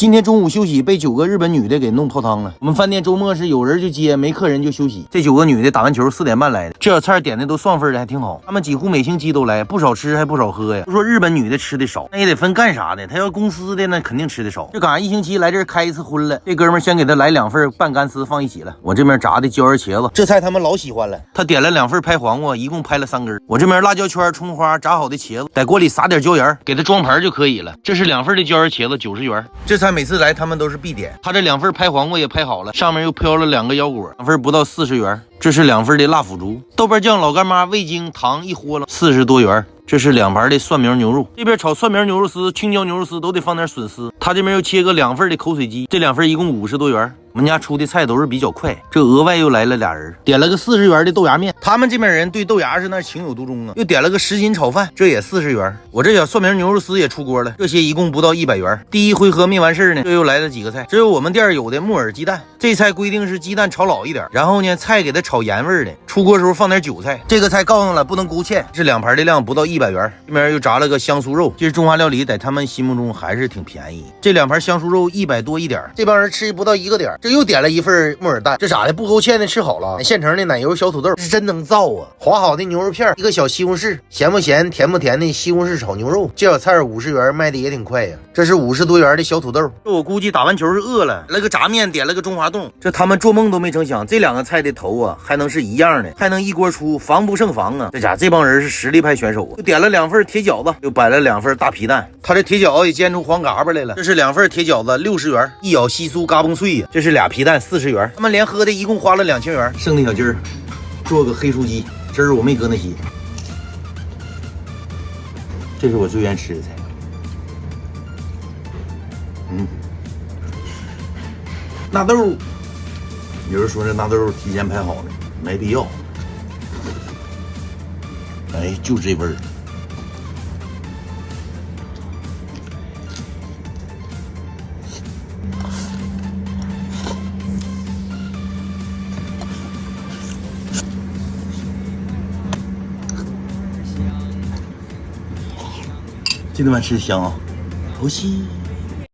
今天中午休息，被9个日本女的给弄泡汤了。我们饭店周末是有人就接，没客人就休息。这9个女的打完球4点半来的，这小菜点的都双份的，还挺好。他们几乎每星期都来，不少吃还不少喝呀。就说日本女的吃的少，那也得分干啥的。她要公司的那肯定吃的少。这赶上1星期来这儿开一次荤了，这哥们先给他来2份拌干丝放一起了。我这边炸的椒仁茄子，这菜他们老喜欢了。他点了2份拍黄瓜，一共拍了3根。我这边辣椒圈、葱花、炸好的茄子，在锅里撒点椒盐，给它装盘就可以了。这是2份的椒仁茄子，90元。这菜每次来他们都是必点。他这2份拍黄瓜也拍好了，上面又飘了2个腰果，2份不到40元。这是2份的辣腐竹，豆瓣酱、老干妈、味精、糖一和了40多元。这是2盘的蒜苗牛肉，这边炒蒜苗牛肉丝、青椒牛肉丝都得放点笋丝。他这边又切个2份的口水鸡，这2份一共50多元。我们家出的菜都是比较快，这额外又来了俩人，点了个40元的豆芽面。他们这边人对豆芽是那情有独钟啊，又点了个10斤炒饭，这也40元。我这小蒜苗牛肉丝也出锅了，这些一共不到100元。第一回合没完事呢，这又来了几个菜，这是我们店有的木耳鸡蛋，这菜规定是鸡蛋炒老一点，然后呢菜给它炒盐味的，出锅时候放点韭菜。这个菜告诉了不能勾芡，这2盘的量不到100元。这边又炸了个香酥肉，这是中华料理，在他们心目中还是挺便宜。这2盘香酥肉100多一点，这帮人吃不到1个点。这又点了1份木耳蛋，这咋的不勾芡的吃好了？现成的奶油小土豆是真能造啊！划好的牛肉片，一个小西红柿，咸不咸甜不甜的西红柿炒牛肉。这小菜50元，卖的也挺快呀。这是50多元的小土豆，这我估计打完球是饿了，来个炸面，点了个中华冻。这他们做梦都没成想，这2个菜的头啊还能是一样的，还能一锅出，防不胜防啊！这帮人是实力派选手啊！又点了2份铁饺子，又摆了2份大皮蛋。他这铁饺子也煎出黄嘎巴来了。这是2份铁饺子，60元，一咬稀酥嘎嘣脆呀。这是俩皮蛋40元，他们连喝的一共花了2000元。剩的小鸡儿，做个黑酥鸡，汁儿我没搁那些。这是我最愿吃的菜。纳豆，有人说这纳豆提前拍好的，没必要。哎，就这味儿。这顿饭吃的香啊，不吸。